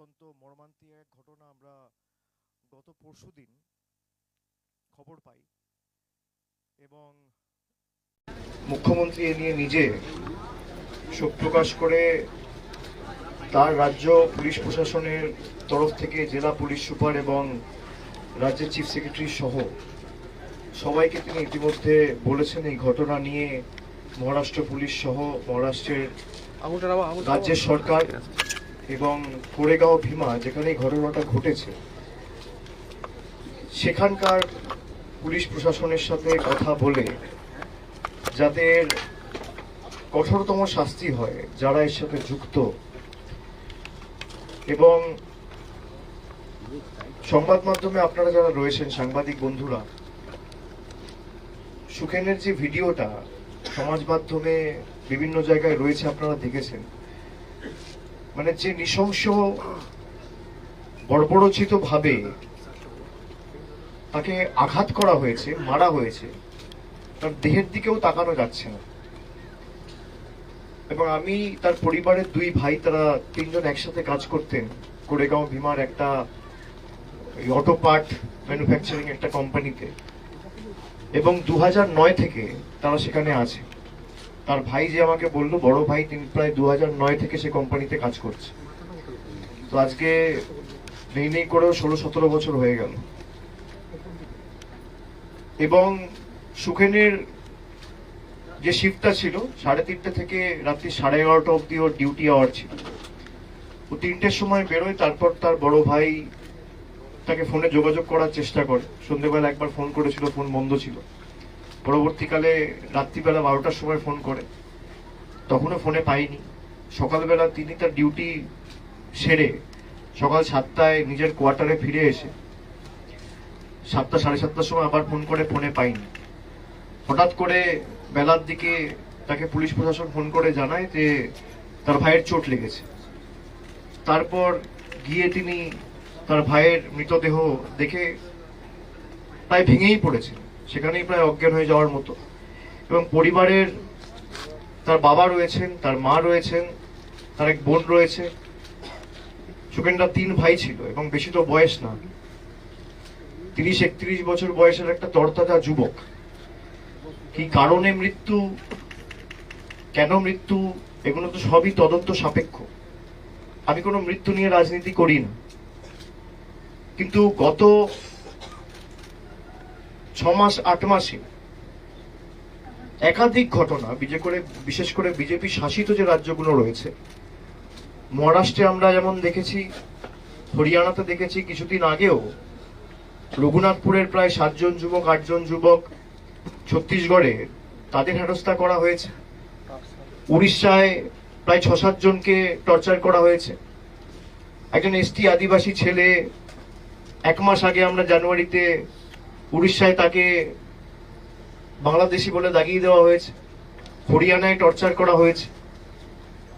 অত্যন্ত মর্মান্তিক এক ঘটনা আমরা গত পরশুদিন খবর পাই এবং মুখ্যমন্ত্রী এ নিয়ে নিজে শোক প্রকাশ করে তার রাজ্য পুলিশ প্রশাসনের তরফ থেকে জেলা পুলিশ সুপার এবং রাজ্যের চিফ সেক্রেটারি সহ সবাইকে তিনি ইতিমধ্যে বলেছেন এই ঘটনা নিয়ে মহারাষ্ট্র পুলিশ সহ মহারাষ্ট্রের রাজ্যের সরকার এবং কোরেগাঁও ভীমা যেখানে এই ঘটনাটা ঘটেছে সেখানকার পুলিশ প্রশাসনের সাথে কথা বলে যাদের কঠোরতম শাস্তি হয় যারা এর সাথে যুক্ত। এবং সংবাদ মাধ্যমে আপনারা যারা রয়েছেন সাংবাদিক বন্ধুরা, সুখেনের যে ভিডিওটা সমাজ মাধ্যমে বিভিন্ন জায়গায় রয়েছে আপনারা দেখেছেন, মানে যে নৃশংস বর্বরোচিত ভাবে তাকে আঘাত করা হয়েছে, মারা হয়েছে, তার দেহের দিকেও তাকানো যাচ্ছে না। এবং আমি তার পরিবারের দুই ভাই, তারা তিনজন একসাথে কাজ করতেন কোরেগাঁও ভীমার একটা অটো পার্ট ম্যানুফ্যাকচারিং একটা কোম্পানিতে, এবং 2009 থেকে তারা সেখানে আছে। তার ভাই যে আমাকে বললো, বড় ভাই, তিনি প্রায় 2009 থেকে সে কোম্পানিতে কাজ করছে। তো আজকে নেই করেও 16-17 বছর হয়ে গেল। এবং সুখেনের যে শিফটটা ছিল 3:30 থেকে রাত্রি 11:30 অব্দি ওর ডিউটি আওয়ার ছিল। ও 3টের সময় বেরোয়, তারপর তার বড় ভাই তাকে ফোনে যোগাযোগ করার চেষ্টা করে। সন্ধ্যেবেলা একবার ফোন করেছিল, ফোন বন্ধ ছিল। পরবর্তীকালে রাত্রিবেলা 12টার সময় ফোন করে, তখনও ফোনে পাইনি। সকালবেলা তিনি তার ডিউটি সেরে সকাল 7টায় নিজের কোয়ার্টারে ফিরে এসে 7টা, 7:30টার সময় আবার ফোন করে, ফোনে পাইনি। হঠাৎ করে বেলার দিকে তাকে পুলিশ প্রশাসন ফোন করে জানায় যে তার ভাইয়ের চোট লেগেছে। তারপর গিয়ে তিনি তার ভাইয়ের মৃতদেহ দেখে প্রায় ভেঙেই পড়েছেন, সেখানেই প্রায় অজ্ঞান হয়ে যাওয়ার মতো। এবং পরিবারের তার বাবা রয়েছেন, তার মা রয়েছেন, তার এক বোন রয়েছে। সুখেনরা 3 ভাই ছিল এবং বেশি তো বয়স না, 30-31 বছর বয়সের একটা তরতাজা যুবক। কি কারণে মৃত্যু, কেন মৃত্যু, এগুলো তো সবই তদন্ত সাপেক্ষ। আমি কোনো মৃত্যু নিয়ে রাজনীতি করি না, কিন্তু গত 6 মাস 8 মাসে একাধিক ঘটনা, বিশেষ করে বিজেপি শাসিত যে রাজ্যগুলো রয়েছে, মহারাষ্ট্রে আমরা যেমন দেখেছি, হরিয়ানাতে দেখেছি, কিছুদিন আগেও রঘুনাথপুরের প্রায় 7 জন যুবক, 8 জন যুবক, ছত্তিশগড়ে তাদের হেনস্থা করা হয়েছে। উড়িষ্যায় প্রায় 6-7 জনকে টর্চার করা হয়েছে। একজন এসটি আদিবাসী ছেলে 1 মাস আগে আমরা জানুয়ারিতে উড়িষ্যায় তাকে বাংলাদেশি বলে দাগিয়ে দেওয়া হয়েছে। হরিয়ানায় টর্চার করা হয়েছে।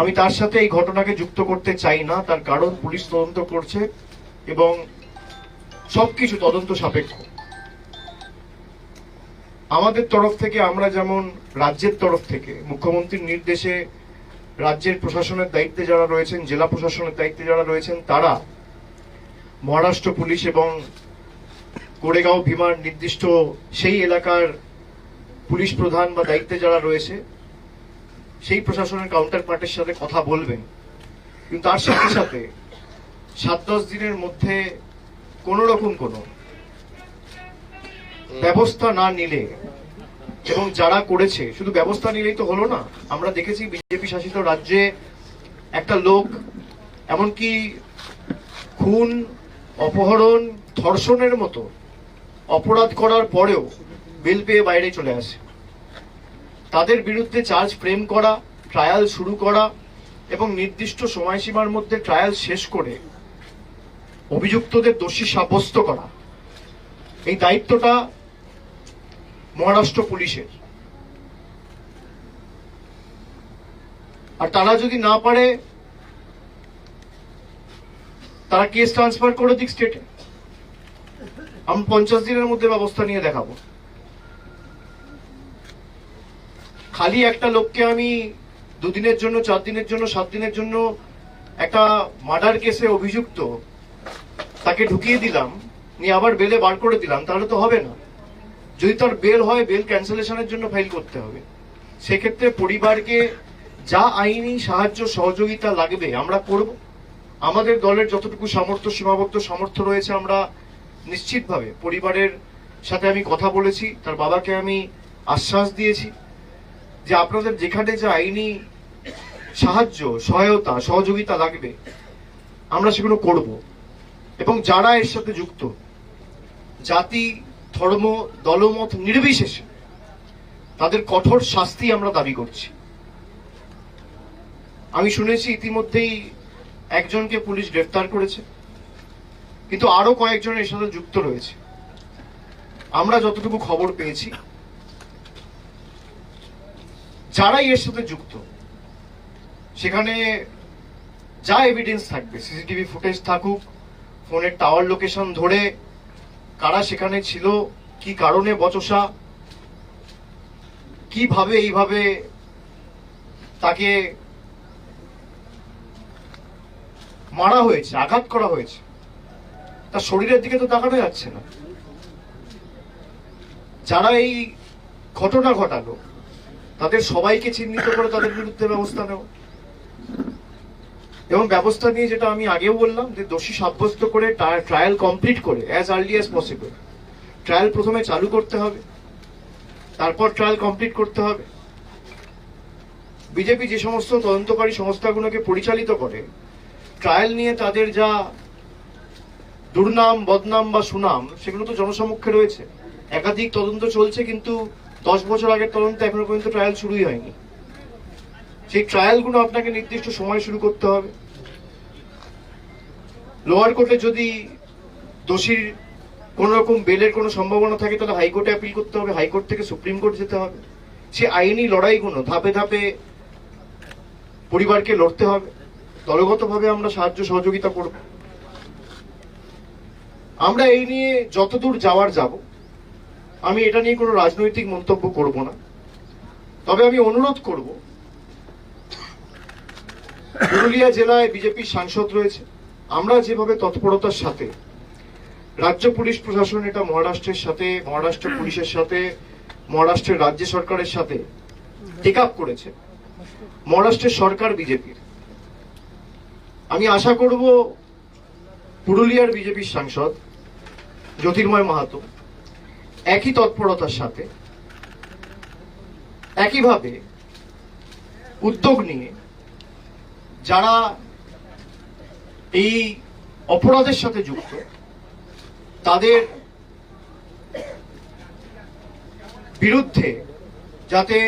আমি তার সাথে এই ঘটনাকে যুক্ত করতে চাই না, তার কারণ পুলিশ তদন্ত করছে এবং সবকিছু তদন্ত সাপেক্ষ। আমাদের তরফ থেকে, আমরা যেমন রাজ্যের তরফ থেকে মুখ্যমন্ত্রীর নির্দেশে রাজ্যের প্রশাসনের দায়িত্বে যারা রয়েছেন, জেলা প্রশাসনের দায়িত্বে যারা রয়েছেন, তারা মহারাষ্ট্র পুলিশ এবং কোরেগাঁও ভীমার নির্দিষ্ট সেই এলাকার পুলিশ প্রধান বা দায়িত্বে যারা রয়েছে সেই প্রশাসনের কাউন্টার পার্টের সাথে কথা বলবেন। কিন্তু তার সাথে সাথে 7-10 দিনের মধ্যে কোন রকম কোনো ব্যবস্থা না নিলে, এবং যারা করেছে শুধু ব্যবস্থা নিলেই তো হলো না। আমরা দেখেছি বিজেপি শাসিত রাজ্যে একটা লোক এমনকি খুন, অপহরণ, ধর্ষণের মতো অপরাধ করার পরেও বেল পেয়ে বাইরে চলে আসে। তাদের বিরুদ্ধে চার্জ ফ্রেম করা, ট্রায়াল শুরু করা এবং নির্দিষ্ট সময়সীমার মধ্যে ট্রায়াল শেষ করে অভিযুক্তদের দোষী সাব্যস্ত করা, এই দায়িত্বটা মহারাষ্ট্র পুলিশের। আর তারা যদি না পারে, তারা কেস ট্রান্সফার করে দিক স্টেটে। আমি 50 দিনের মধ্যে ব্যবস্থা নিয়ে দেখাবো। খালি একটা লোককে আমি 2 দিনের জন্য, 4 দিনের জন্য, 7 দিনের জন্য একটা মার্ডার কেসে অভিযুক্ত, তাকে ঢুকিয়ে দিলাম, নিয়ে আবার বেলে বার করে দিলাম, তাহলে তো হবে না। যদি তার বেল হয়, বেল ক্যান্সেলেশনের জন্য ফাইল করতে হবে। সেক্ষেত্রে পরিবারকে যা আইনি সাহায্য সহযোগিতা লাগবে আমরা করব। আমাদের দলের যতটুকু সামর্থ্য, সীমাবদ্ধ সামর্থ্য রয়েছে, আমরা নিশ্চিতভাবে পরিবারের সাথে আমি কথা বলেছি, তার বাবাকে আমি আশ্বাস দিয়েছি যে আপনাদের যেখানে যে আইনি সাহায্য, সহায়তা, সহযোগিতা লাগবে আমরা সেগুলো করব। এবং যারা এর সাথে যুক্ত, জাতি, ধর্ম, দলমত নির্বিশেষে তাদের কঠোর শাস্তি আমরা দাবি করছি। আমি শুনেছি ইতিমধ্যেই একজনকে পুলিশ গ্রেফতার করেছে, কিন্তু আরো কয়েকজন এর সাথে যুক্ত রয়েছে। আমরা যতটুকু খবর পেয়েছি, যারাই এর সাথে যুক্ত, সেখানে যা এভিডেন্স থাকবে, সিসিটিভি ফুটেজ থাকুক, ফোনের টাওয়ার লোকেশন ধরে কারা সেখানে ছিল, কি কারণে বচসা, কিভাবে এইভাবে তাকে মারা হয়েছে, আঘাত করা হয়েছে, তার শরীরের দিকে তো তাকানো যাচ্ছে না। যারা এই ঘটনা ঘটালো তাদের সবাইকে চিহ্নিত করে তাদের বিরুদ্ধে ব্যবস্থা নেওয়া, এবং ব্যবস্থা নিয়ে যেটা আমি আগেও বললাম যে দোষী সাব্যস্ত করে ট্রায়াল কমপ্লিট করে as early as possible trial প্রথমে চালু করতে হবে, তারপর ট্রায়াল কমপ্লিট করতে হবে। বিজেপি যে সমস্ত তদন্তকারী সংস্থাগুলোকে পরিচালিত করে, ট্রায়াল নিয়ে তাদের যা দুর্নাম, বদনাম বা সুনাম, সেগুলো তো জনসমক্ষে রয়েছে। একাধিক তদন্ত চলছে, কিন্তু 10 বছর আগের তদন্ত এখনো পর্যন্ত ট্রায়াল শুরুই হয়নি। সেই ট্রায়ালগুলো আপনাকে নির্দিষ্ট সময় শুরু করতে হবে। লোয়ার কোর্টে যদি দোষীর কোন রকম বেলের কোনো সম্ভাবনা থাকে, তাহলে হাইকোর্টে অ্যাপিল করতে হবে, হাইকোর্ট থেকে সুপ্রিম কোর্ট যেতে হবে। সে আইনি লড়াইগুলো ধাপে ধাপে পরিবারকে লড়তে হবে। দলগতভাবে আমরা সাহায্য সহযোগিতা করব। আমরা এই নিয়ে যতদূর যাওয়ার যাব। আমি এটা নিয়ে কোনো রাজনৈতিক মন্তব্য করব না, তবে আমি অনুরোধ করব, পুরুলিয়া জেলায় বিজেপির সাংসদ রয়েছে, আমরা যেভাবে তৎপরতার সাথে রাজ্য পুলিশ প্রশাসন এটা মহারাষ্ট্রের সাথে, মহারাষ্ট্র পুলিশের সাথে, মহারাষ্ট্রের রাজ্য সরকারের সাথে টেক আপ করেছে, মহারাষ্ট্রের সরকার বিজেপির, আমি আশা করব পুরুলিয়ার বিজেপির সাংসদ জ্যোতির্ময় মাহাতো একই তৎপরতার সাথে, একইভাবে উদ্যোগ নিয়ে যারা এই অপরাধের সাথে যুক্ত তাদের বিরুদ্ধে যাতে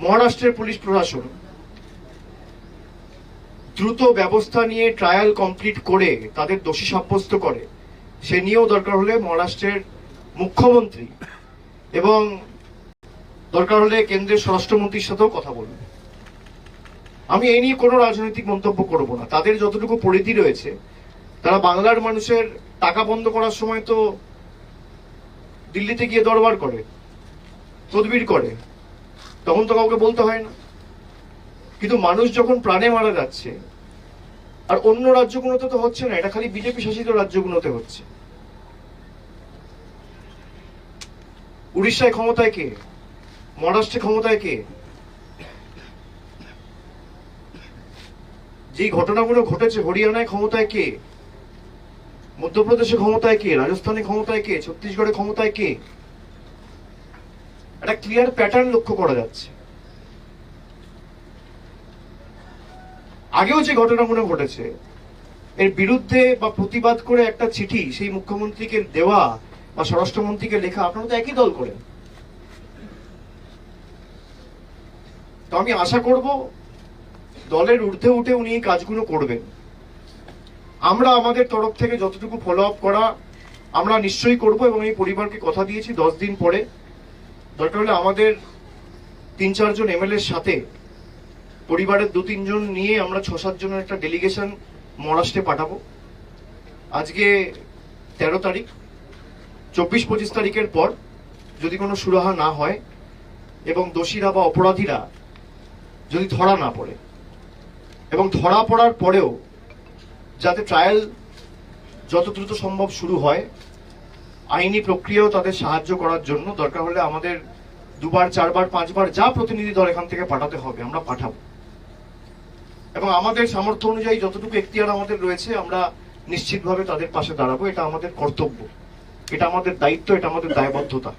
মহারাষ্ট্রের পুলিশ প্রশাসন দ্রুত ব্যবস্থা নিয়ে ট্রায়াল কমপ্লিট করে তাদের দোষী সাব্যস্ত করে, সে নিয়েও দরকার হলে মহারাষ্ট্রের মুখ্যমন্ত্রী এবং দরকার হলে কেন্দ্রের স্বরাষ্ট্রমন্ত্রীর সাথেও কথা বলবে। আমি এই নিয়ে কোনো রাজনৈতিক মন্তব্য করব না। তাদের যতটুকু পরিধি রয়েছে, তারা বাংলার মানুষের টাকা বন্ধ করার সময় তো দিল্লিতে গিয়ে দরবার করে, তদবির করে, তখন তো কাউকে বলতে হয় না। কিন্তু মানুষ যখন প্রাণে মারা যাচ্ছে, আর অন্য রাজ্যগুলোতে তো হচ্ছে না, এটা খালি বিজেপি শাসিত রাজ্যগুলোতে হচ্ছে। উড়িষ্যায় ক্ষমতায় কে? মহারাষ্ট্রে ক্ষমতায় কে? যে ঘটনাগুলো ঘটেছে, হরিয়ানায় ক্ষমতায় কে? মধ্যপ্রদেশে ক্ষমতায় কে? রাজস্থানে ক্ষমতায় কে? ছত্তিশগড়ে ক্ষমতায় কে? একটা ক্লিয়ার প্যাটার্ন লক্ষ্য করা যাচ্ছে। আগেও যে ঘটনাগুলো ঘটেছে, এর বিরুদ্ধে বা প্রতিবাদ করে একটা চিঠি সেই মুখ্যমন্ত্রীকে দেওয়া বা স্বরাষ্ট্রমন্ত্রীকে লেখা, আপনারা তো একই দল করেন। তো আমি আশা করব দলের ঊর্ধ্বে উঠে উনি এই কাজগুলো করবেন। আমরা আমাদের তরফ থেকে যতটুকু ফলো আপ করা আমরা নিশ্চয়ই করব, এবং এই পরিবারকে কথা দিয়েছি 10 দিন পরে দরকার হলে আমাদের 3-4 জন এমএলএর সাথে পরিবারের 2-3 জন নিয়ে আমরা 6-7 জনের একটা ডেলিগেশন মহারাষ্ট্রে পাঠাবো। আজকে 13 তারিখ, 24-25 তারিখের পর যদি কোনো সুরাহা না হয় এবং দোষীরা বা অপরাধীরা যদি ধরা না পড়ে, এবং ধরা পড়ার পরেও যাতে ট্রায়াল যত দ্রুত সম্ভব শুরু হয়, আইনি প্রক্রিয়াও তাদের সাহায্য করার জন্য দরকার হলে আমাদের 2 বার 4 বার 5 বার যা প্রতিনিধি দল এখান থেকে পাঠাতে হবে আমরা পাঠাবো, এবং আমাদের সামর্থ্য অনুযায়ী যতটুকু এখতিয়ার আমাদের রয়েছে আমরা নিশ্চিতভাবে তাদের পাশে দাঁড়াবো। এটা আমাদের কর্তব্য, এটা আমাদের দায়িত্ব, এটা আমাদের দায়বদ্ধতা।